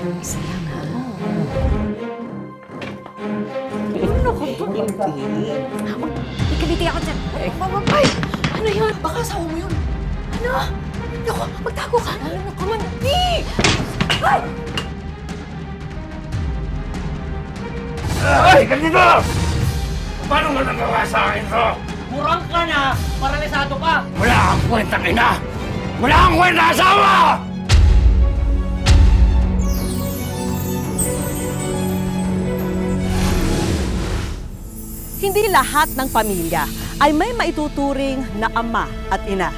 Isa lang, ha? Ano ko to? Hindi. Ikaliti ako dyan. Ay! Ano yun? Baka asawa mo yun. Ano? Naku, magtago ka. Ano ka man? Ay! Ay! Ganito! Paano mo nagawa sa akin to? Murang ka na! Paralisado ka! Wala kang kwentang ina! Wala kang kwenta asawa! Hindi lahat ng pamilya ay may maituturing na ama at ina.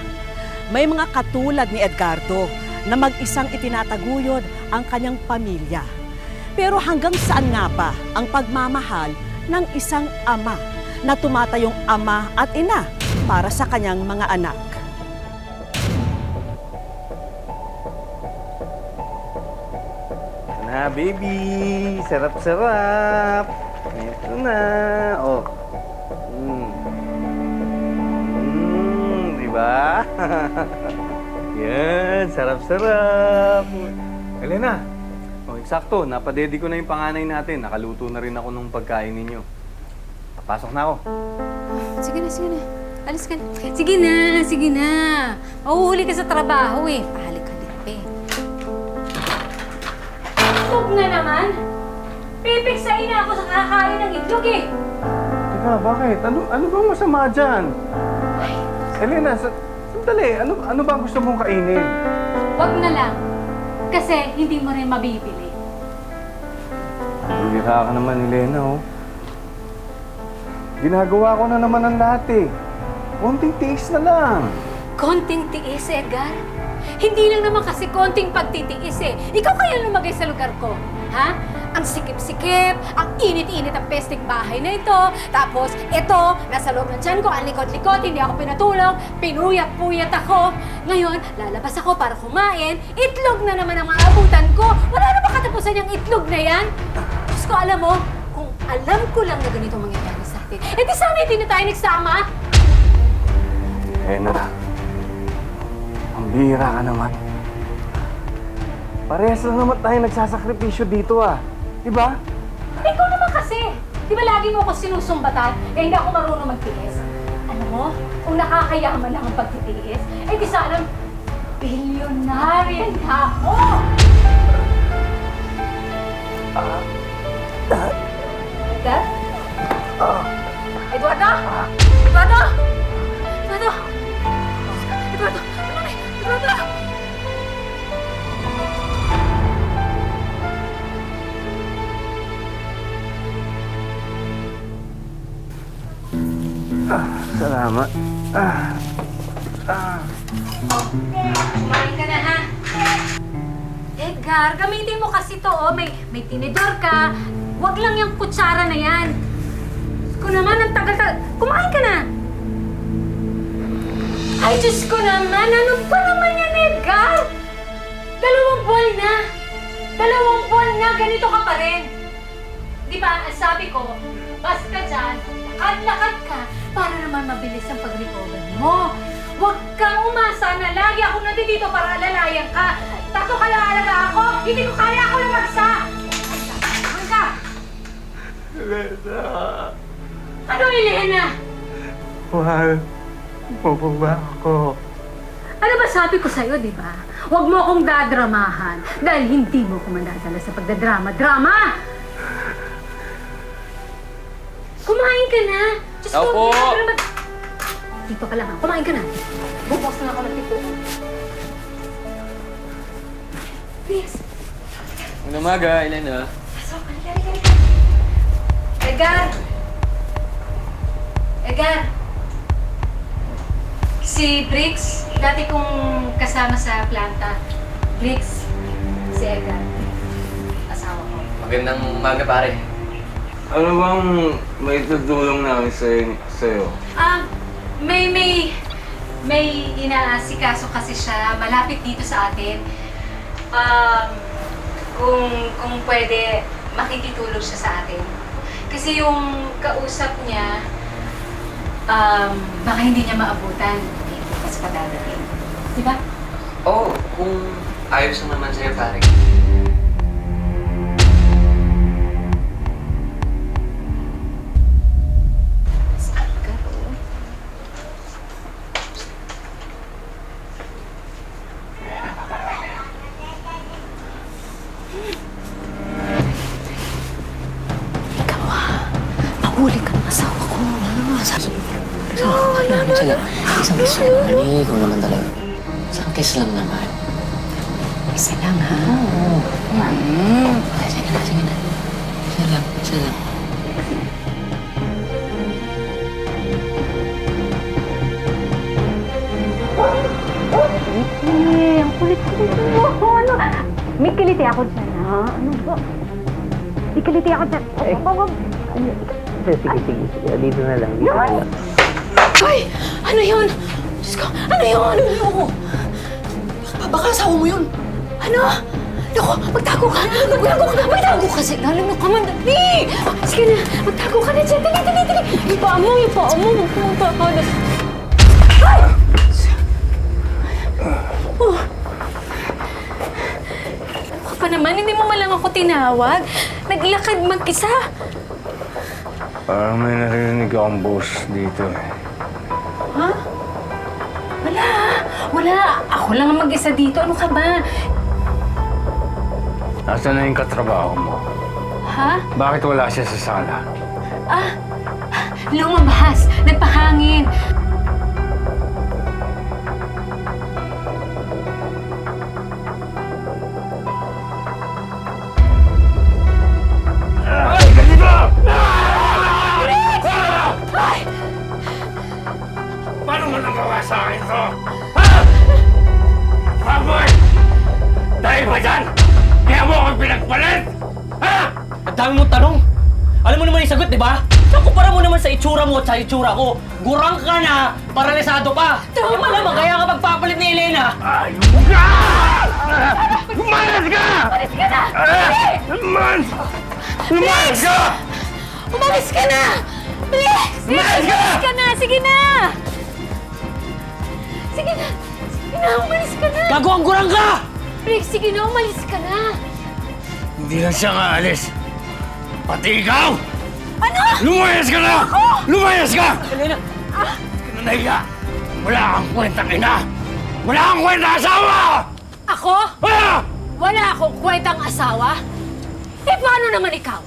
May mga katulad ni Edgardo na mag-isang itinataguyod ang kanyang pamilya. Pero hanggang saan nga ba ang pagmamahal ng isang ama na tumatayong ama at ina para sa kanyang mga anak? Ito na, baby. Sarap-sarap. Ito na. Oh. Diba? Yan, sarap-sarap. Elena, oh, eksakto. Napadedi ko na yung panganay natin. Nakaluto na rin ako ng pagkain ninyo. Papasok na ako. Sige na, sige na. Alis ka na. Sige na, sige na. Mahuhuli ka sa trabaho eh. Pahalik-halik pa eh. Itlog na naman. Pipiksain na ako sa kakain ng itlog eh. Teka, bakit? Ano bang masama dyan? Elena, sandali. Ano ba gusto mong kainin? Wag na lang. Kasi hindi mo rin mabibili. Bumira ka naman, Elena, oh. Ginagawa ko na naman ang lahat, eh. Konting tiis na lang. Konting tiis, Edgar. Hindi lang naman kasi konting pagtitiis eh. Ikaw kaya lumagay sa lugar ko, ha? Ang sikip-sikip, ang init-init ang pesting bahay na ito. Tapos, ito, nasa loob ng tiyan ko, ang likot-likot, hindi ako pinatulog, pinuyat-puyat ako. Ngayon, lalabas ako para kumain, itlog na naman ang maabutan ko. Wala na ba katapusan yung itlog na yan? Diyos ko, alam mo, kung alam ko lang na ganito mangyayari sa atin, eh di sana hindi na tayo nagsama. Elena, ang bihira ka naman. Parehas lang naman tayo nagsasakripisyo dito, ah. Diba? Ikaw naman kasi. Di ba lagi mo ako sinusumbatan? Eh hindi ako marunong magtiis. Alam mo, kung nakakayaman lang ang pagtitiis, eh di sana bilyonarya na ako! Edgar? Eduardo? Eduardo? Eduardo? Eduardo? Eduardo? Salamat. Kumain ka na, ha? Edgar, gamitin mo kasi to, oh. May tinidor ka. Huwag lang yung kutsara na yan. Diyos ko naman, ang tagal-tagal. Kumain ka na! Ay, Diyos ko naman! Ano ba naman yan, Edgar? 2 buwan na! 2 buwan na, ganito ka pa rin. Di ba, ang sabi ko, basta dyan, lakad-lakad ka para naman mabilis ang pag-recover mo. Huwag kang umasa na lagi ako nandito para alalayan ka. Tato ka lang alaga ako, hindi ko kaya ako lang magsa. Hangga! Elena. Ano, Elena? Mahal mo po ba ako? Ano ba sabi ko sa'yo, di ba? Huwag mo akong dadramahan dahil hindi mo ko mandadala sa pagdadrama-drama! Kumain ka na! Diyos ko, Opo. hindi ka naman... Dito ka lang, ha? Kumain ka na. Bubos na ako ng tito. Please. Magandang umaga, Elena. Pasok, halika. Edgar! Edgar! Si Briggs, dati kong kasama sa planta. Briggs, si Edgar. Asawa ko. Magandang umaga, pare. Ano bang may tutulong namin sa'yo? May inaasikaso kasi siya malapit dito sa atin. Kung pwede, makikitulog siya sa atin. Kasi yung kausap niya, baka hindi niya maabutan. Hindi kasi padadating. Di ba? Oo, kung ayos naman sa'yo, pare. Mahuli ka ng asawa ko. Isang kiss lang naman eh, kung naman talaga. Isang kiss lang naman. Isa lang, ha? Ay, sige na, sige na. Isa lang, isa lang. Ang kulit-kulit mo. Ano? May kiliti ako dyan, ha? Ano ba? May kiliti ako dyan. Sige. Dito na lang. Ay! Ano yun? Diyos ko, ano yun? Ano? Baka asawa mo yun. Ano? Naku, magtago ka! Magtago ka! Signalan mo ka man, dali! Sige na, magtago ka na dyan. Dali! Ipa mo! Magpunta ka na. Ay! Oh. Ako pa naman, hindi mo malang ako tinawag. Naglakad mag-isa. Parang may narinig akong boss dito. Ha? Wala. Ako lang ang mag-isa dito. Ano ka ba? Nasaan na yung katrabaho mo? Ha? Bakit wala siya sa sala? Lumabas. Nagpahangin. Paano mo nagawa sa akin to? Ha? Baboy! Dahil ba dyan? Kaya mo akong pinagpalit? Ha? Ang dami mong tanong. Alam mo naman yung sagot, di ba? Kumpara mo naman sa itsura mo at sa itsura ko. Gurang ka na, paralisado pa. Di malamang kaya ka magpapalit ni Elena. Ayun ka! Umalis ka! Umalis ka na! Umalis ka! Umalis ka na! Please! Umalis ka! Umalis ka na! Sige na! Sige na, umalis ka na! Gago, ang gurang ka! Rick, sige na, umalis ka na! Hindi lang siya nga alis. Pati ikaw! Ano? Lumayas ka na! Lumayas ka! Elena! Hindi ka na nahiya. Wala kang kwentang ina! Wala kang kwentang asawa! Ako? Ha? Wala akong kwentang asawa? Eh, paano naman ikaw?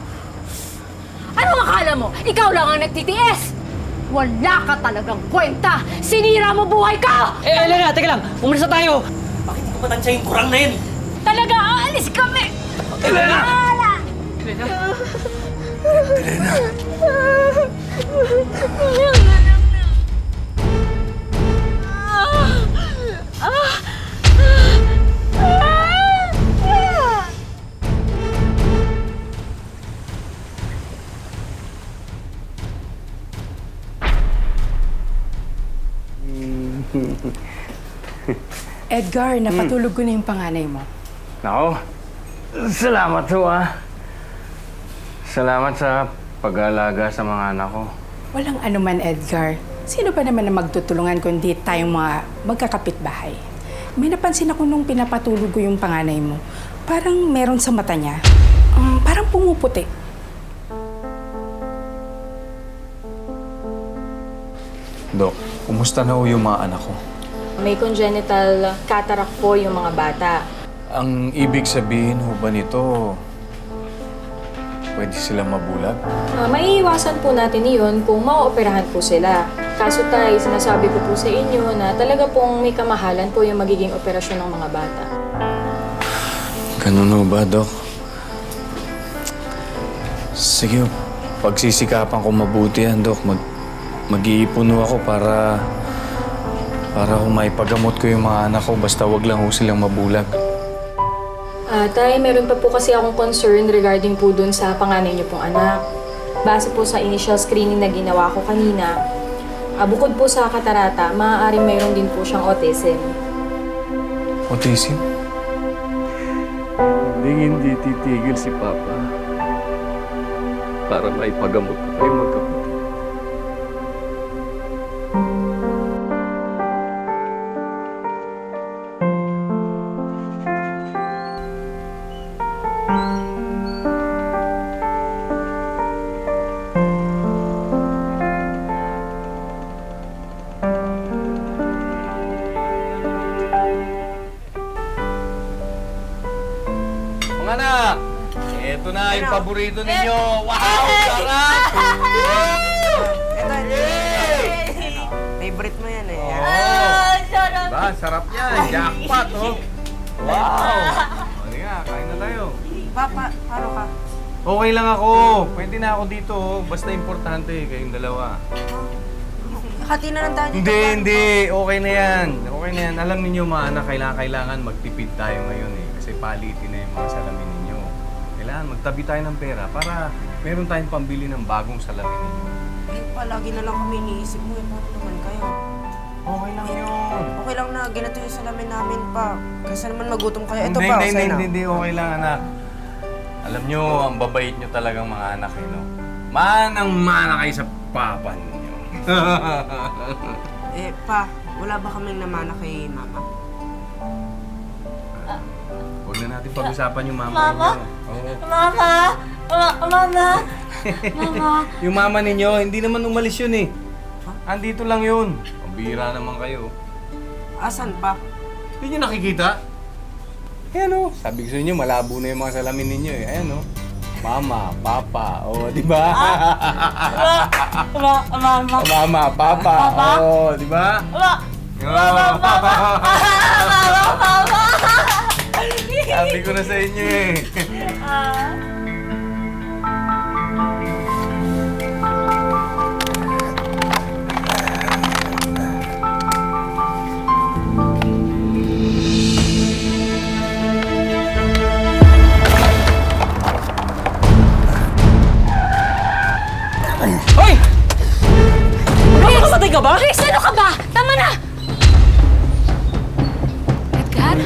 Anong akala mo? Ikaw lang ang nagtitiis! Wala ka talagang kwenta! Sinira mo buhay ko! Elena, teka lang. Umalis na tayo. Bakit hindi ko matansya yung kurang na yun? Talaga, aalis kami! Elena! Elena? Elena! Edgar, napatulog ko na yung panganay mo. Nako, salamat ho Salamat sa pag-aalaga sa mga anak ko. Walang anuman, Edgar. Sino pa naman na magtutulungan kundi tayong mga magkakapitbahay? May napansin ako nung pinapatulog ko yung panganay mo. Parang meron sa mata niya. Parang pumuputi. Dok, kumusta na ho yung mga anak ko? May congenital cataract po yung mga bata. Ang ibig sabihin ho ba nito, pwede silang mabulag? Maiiwasan po natin iyon kung maooperahan po sila. Kaso tayo, sinasabi ko po sa inyo na talaga pong may kamahalan po yung magiging operasyon ng mga bata. Ganun ho ba, Dok? Sige, pagsisikapan ko mabuti yan, Dok. Mag-iipon ho ako para maipagamot ko yung mga anak ko. Basta wag lang ho silang mabulag. Tay, meron pa po kasi akong concern regarding po dun sa panganay niyo pong anak. Base po sa initial screening na ginawa ko kanina, bukod po sa katarata, maaaring mayroon din po siyang autism. Autism? Hindi titigil si Papa para maipagamot ko kayo magkapatid. Mga anak, eto na yung paborito ninyo. Wow, sarap! Favorite mo yan eh. Oo. Diba, sarap yan. Jackpot, oh. Wow! O, nga, kain na tayo. Papa, paano ka? Okay lang ako. Pwede na ako dito, oh. Basta importante, kayong dalawa. Hati na lang tayo dito. Hindi. Okay na yan. Okay na yan. Alam niyo mga anak, kailangan magtipid tayo ngayon eh. Kasi palitin na yung mga salamin ninyo. Kailangan magtabi tayo ng pera para meron tayong pambili ng bagong salamin ninyo. Eh, palagi na lang kami iniisip mo eh. Paano naman kayo? Okay lang yun. Okay lang na ganito yung salamin namin pa. Kasi naman magutom kayo. Ito pa, sa'yo na. Hindi. Okay lang anak. Alam nyo, ang babait nyo talagang mga anak eh, no? Manang-mana kayo sa papa ninyo. Eh, pa, wala ba kaming namana kay mama? Huwag na natin pag-usapan yung mama ninyo. Oo. Mama! Yung mama ninyo, hindi naman umalis yun eh. Andito lang yun. Pambira naman kayo. Asan pa? Hindi nyo nakikita? Ayan o. Sabi ko sa inyo, malabo na yung mga salamin ninyo eh. Ayan o. Mama, papa, o, di ba? Mama, papa, o, di ba? Sabi ko na sa inyo eh. Hoy! Makamatay ka ba? Chris, ano ka ba? Tama na! Edgar?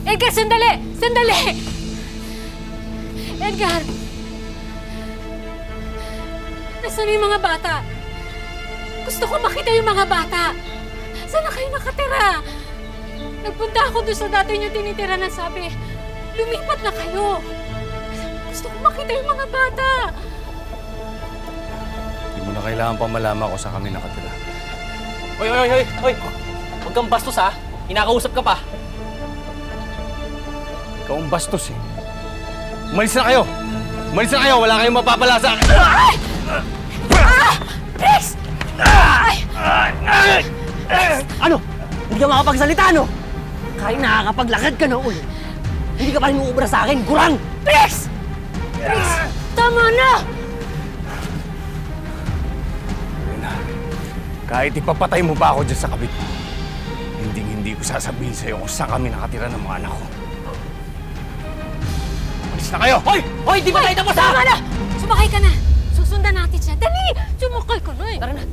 Edgar, sandali! Sandali! Edgar! Nasaan yung mga bata? Gusto ko makita yung mga bata. Saan na kayo nakatira? Nagpunta ako doon sa dati niyo tinitira na sabi, lumipat na kayo. Gusto ko makita yung mga bata. Hindi mo na kailangan pa malaman kung saan kami nakatira. Hoy! Huwag kang bastos ha. Inakausap ka pa. Ikaw ang bastos eh. Umalis na kayo! Umalis na kayo! Wala kayong mapapala sa akin! Chris! Ano? Hindi ka makapagsalita, no? Kahit nakakapaglakad ka na ulo. Hindi ka pa rin uubra sa akin, gurang! Chris! Chris! Tama na! Kahit ipapatay mo pa ako dyan sa kabit, hindi ko sasabihin sa'yo kung saan kami nakatira ng mga anak ko. Umalis na kayo! Hoy! Di ba tayo tapos ha? Tama na! Sumakay ka na! Susundan natin siya. Dali! Sumakay ka na eh! Tara na.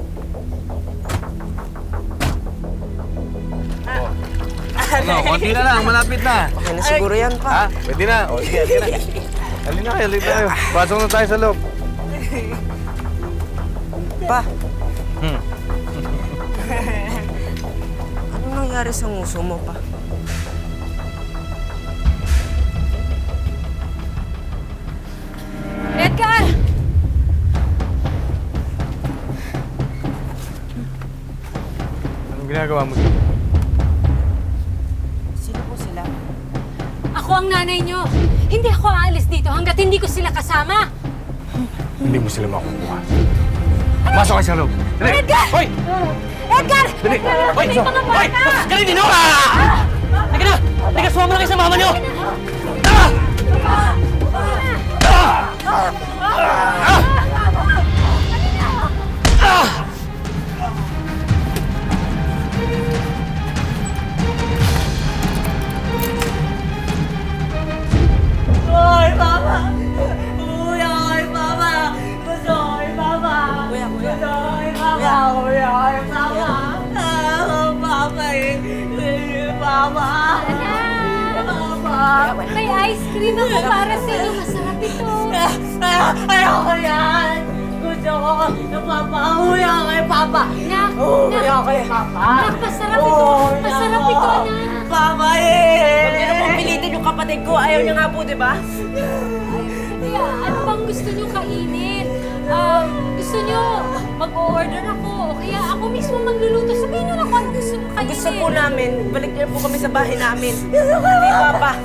Ano, konti na lang, malapit na. Okay na siguro yan, pa. Ha? Pwede na. O, sige, na. Halina kayo. Pasok na tayo sa loob. Pa. Ano nangyari sa nguso mo, pa? Edgar! Anong ginagawa mo dito? Sino po sila? Ako ang nanay niyo. Hindi ako aalis dito hanggat hindi ko sila kasama. Hindi mo sila makukuha. Masok kayo sa loob. Dali! Edgar! Hoy! Edgar! Dali! Edgar! Hoy! May mga bata! Galing din, no? Teka na! Teka, sumama na kayo sa mama niyo! Hoy, Papa! Kuya, hoy, Papa! Gusto ko, hoy, Papa! Kuya. Gusto ko, hoy, Papa! Kuya, hoy, Papa! Papa, Papa! Papa! May ice cream ako para sa iyo. Masarap ito. Ayoko yan! Gusto ko napapahuya kay Papa! Nak, Huya kay Papa! Nak, masarap ito. Masarap ito, anak. Mama eh! Huwag niyo na pong pilitin yung kapatid ko. Ayaw niya nga po, di ba? Kaya, ano bang gusto nyo kainin? Gusto nyo mag-order ako? Kaya ako mismo magluluto. Sabihin nyo na kung ano gusto nyo kainin. Gusto po namin, balik niyo po kami sa bahay namin. Hindi, Papa.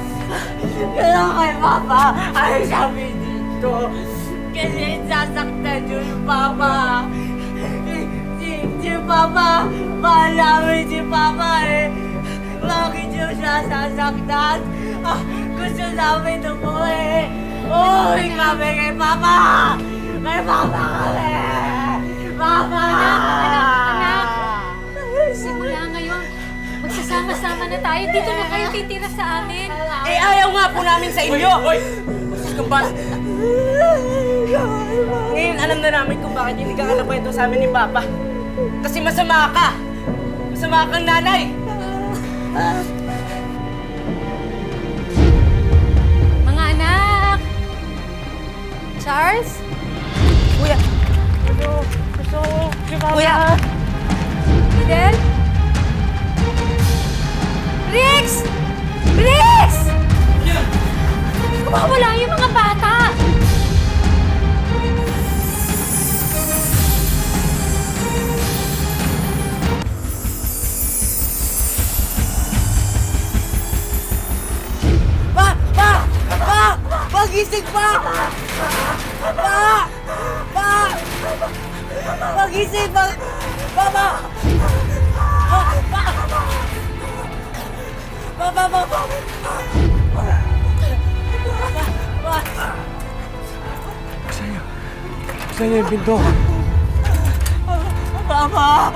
Kaya kay Papa, ayaw sabi dito. Kasi sasaktan yun, Papa. Si Papa, mahal namin si Papa eh. Bakit yun siya sasaktan? Gusto namin umuwi. Uy, kami kay Papa! Kay Papa kami! Papa! Anak! Simula ngayon, magsasama-sama na tayo. Dito na kayo titira sa amin. Eh, ayaw nga po namin sa inyo! Sus, kumpara. Ngayon, alam na namin kung bakit hindi ka kalakwento sa amin ni Papa. Kasi masama ka! Masama kang nanay! Mga anak! Charles? Kuya! Kuya! Fidel? Rex! Rex! Kumawala yung mga bata! Magising pa! Magising pa! Papa! Saan niya yung pinto? Papa!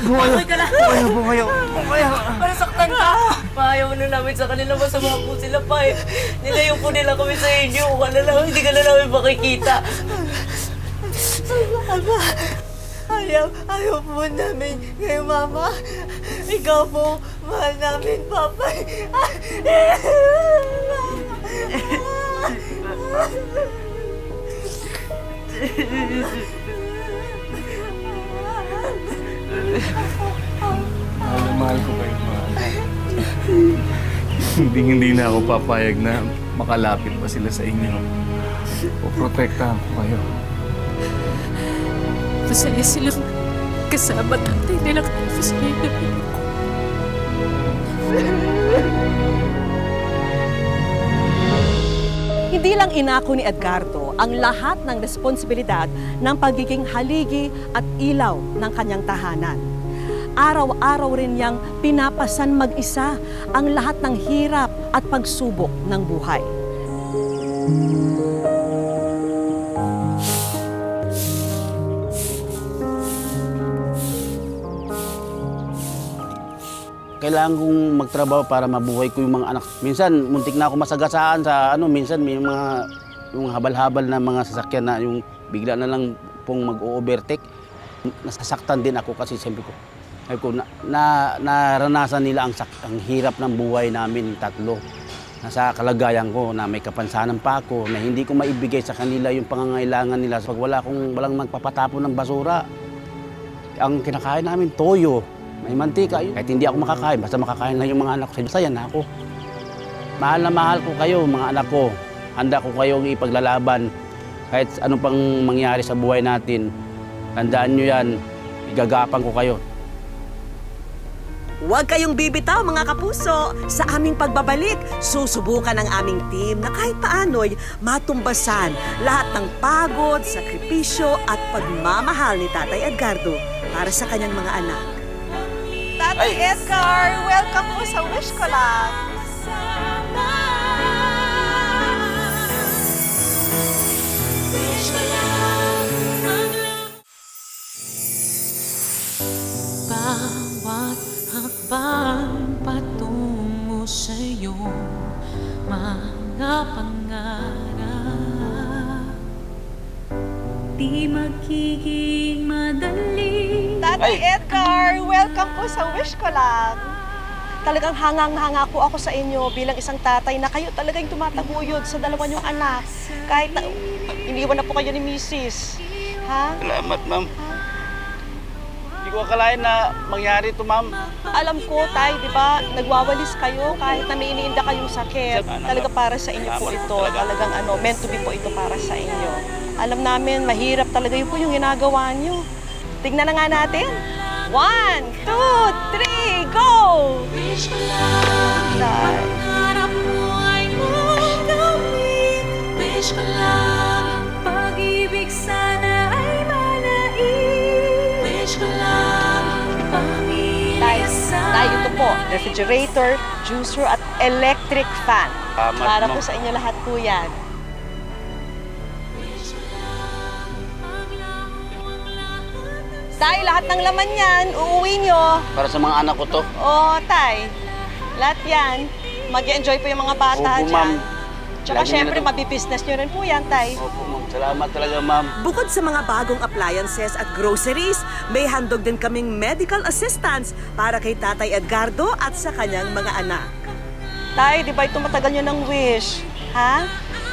Bukayo! Bukayo! Parasaktan ka! Pahayaw na namin sa kanila, masama po sila pa eh. Nilayo po nila kami sa inyo. Hindi ka na namin makikita. Ama, ayaw po namin kay Mama. Ikaw po, mahal namin, Papa. Mahal ko kayo, mahal. Hindi na ako papayag na makalapit pa sila sa inyo. Poprotektahan ko kayo. Masaya silang kasama tatay nila kasi sa inyo. Hindi lang inako ni Edgardo ang lahat ng responsibilidad ng pagiging haligi at ilaw ng kanyang tahanan. Araw-araw rin niyang pinapasan mag-isa ang lahat ng hirap at pagsubok ng buhay. Kailangan kong magtrabaho para mabuhay ko yung mga anak. Minsan, muntik na ako masagasaan sa minsan may yung habal-habal na mga sasakyan na yung bigla na lang pong mag-overtake. Nasasaktan din ako kasi siyempre ko naranasan nila ang hirap ng buhay namin tatlo. Nasa kalagayan ko na may kapansanan pa ako na hindi ko maibigay sa kanila yung pangangailangan nila. Pag walang magpapatapon ng basura, ang kinakain namin toyo. May mantika. Kahit hindi ako makakain, basta makakain lang yung mga anak ko. Masaya na ako. Mahal na mahal ko kayo, mga anak ko. Handa ko kayong ipaglalaban. Kahit anong pang mangyari sa buhay natin, tandaan nyo yan, igagapan ko kayo. Huwag kayong bibitaw mga kapuso. Sa aming pagbabalik, susubukan ng aming team na kahit paano'y matumbasan lahat ng pagod, sakripisyo at pagmamahal ni Tatay Edgardo para sa kanyang mga anak. Tatay Edgar, welcome po sa Wish Ko Lang. Bawat hakbang patungo sa'yo, mga pangarap, di magiging madali. Tatay Edgar, welcome po sa Wish Ko Lang. Talagang hangang-hanga po ako sa inyo bilang isang tatay na kayo talagang tumataguyod sa dalawa niyong anak. Kahit na iniwan na po kayo ni Mrs. Ha? Salamat, ma'am. Hindi ko akalain na mangyari ito, ma'am. Alam ko, Tay, di ba, nagwawalis kayo kahit na may iniinda kayong sakit. Talaga para sa inyo po ito. Talagang meant to be po ito para sa inyo. Alam namin, mahirap talaga yun po yung ginagawa nyo. Tignan na nga natin. 1, 2, 3, go! Wish ko lang Tay. pangarap mo ay magawin. Wish ko lang pag-ibig sana ay manaig. Wish ko lang pamilya sana. Tay, ito po, refrigerator, juicer at electric fan. Salamat, Para ma'am. po sa inyo lahat po yan. Tay, lahat ng laman yan, uuwi nyo. Para sa mga anak ko to. Oo, Tay. Lahat yan. Mag-enjoy po yung mga bata Opo, dyan. ma'am. Tsaka Lagi syempre, nila- mabibusiness nyo rin po yan, Tay. Opo, ma'am. Salamat talaga, ma'am. Bukod sa mga bagong appliances at groceries, may handog din kaming medical assistance para kay Tatay Edgardo at sa kanyang mga anak. Tay, di ba ito matagal nyo ng wish? Ha?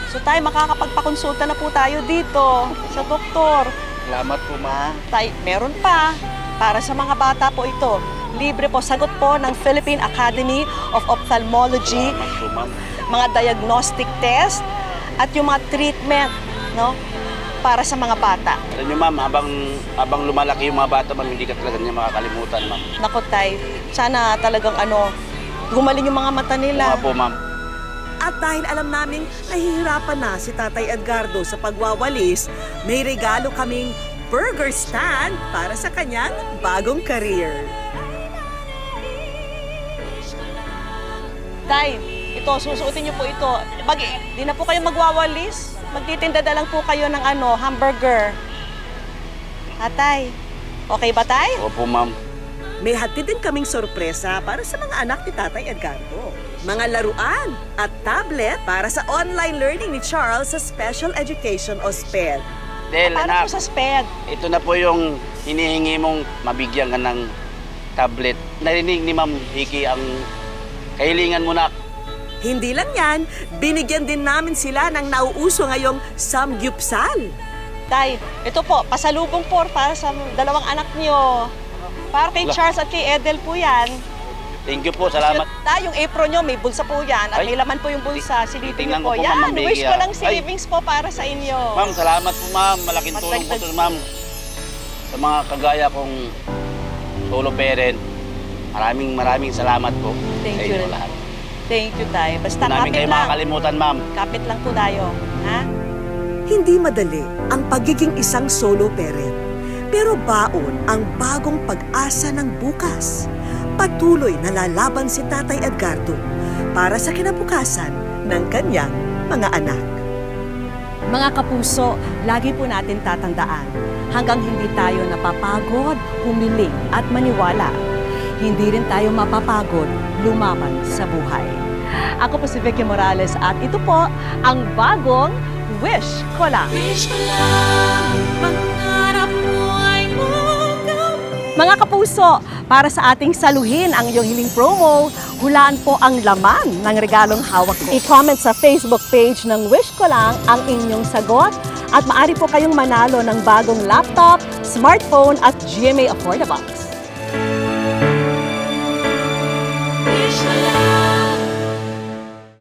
So, Tay, makakapagpakonsulta na po tayo dito sa doktor. Salamat po, ma'am. Tay, meron pa. Para sa mga bata po ito. Libre po, sagot po ng Philippine Academy of Ophthalmology, Salamat po, ma'am. mga diagnostic test, at yung mga treatment, no? Para sa mga bata. Alam niyo, ma'am, habang lumalaki yung mga bata, ma'am, hindi ka talaga niya makakalimutan, ma'am. Nako, Tay, sana talagang gumaling yung mga mata nila. Mga po, ma'am. At dahil alam naming nahihirapan na si Tatay Edgardo sa pagwawalis, may regalo kaming burger stand para sa kanyang bagong career. Tay, ito, susuotin niyo po ito. Di na po kayo magwawalis. Magtitinda na lang po kayo ng hamburger. Tay, okay ba, Tay? Opo, ma'am. May hatid din kaming sorpresa para sa mga anak ni Tatay Edgardo. Mga laruan at tablet para sa online learning ni Charles sa Special Education o SPED. Del, Paano anak, po sa SPED? ito na po yung hinihingi mong mabigyan ka ng tablet. Narinig ni Ma'am Vicky ang kahilingan mo, nak. Hindi lang yan, binigyan din namin sila ng nauuso ngayong samgyupsal. Tay, ito po, pasalubong po para sa dalawang anak niyo. Para kay Wala. Charles at kay Edel po yan. Thank you po, salamat. Yung apron nyo, may bulsa po yan. At Ay, may laman po yung bulsa. Silipin niyo tingnan po. ko po, Yan, Ma'am Vicky, wish ko lang Ay. savings po para sa inyo. Ma'am, salamat po, ma'am. Malaking tulong po ito, ma'am. Sa mga kagaya kong solo parent, maraming salamat po. Thank sa you inyo rin. lahat. Thank you, Tay. Basta Hindi namin kapit kayo lang. makakalimutan, ma'am. Kapit lang po tayo. Ha? Hindi madali ang pagiging isang solo parent. Pero baon ang bagong pag-asa ng bukas. Patuloy na lalaban si Tatay Edgardo para sa kinabukasan ng kanyang mga anak. Mga kapuso, lagi po natin tatandaan, hanggang hindi tayo napapagod, humiling at maniwala, hindi rin tayo mapapagod lumaban sa buhay. Ako po si Vicky Morales at ito po ang bagong Wish Ko Lang. Wish ko lang pangarap mo ay magawin. Mga kapuso, para sa ating saluhin ang iyong hiling promo, hulaan po ang laman ng regalong hawak ko. I-comment sa Facebook page ng Wish Ko Lang ang inyong sagot at maaari po kayong manalo ng bagong laptop, smartphone at GMA Affordable.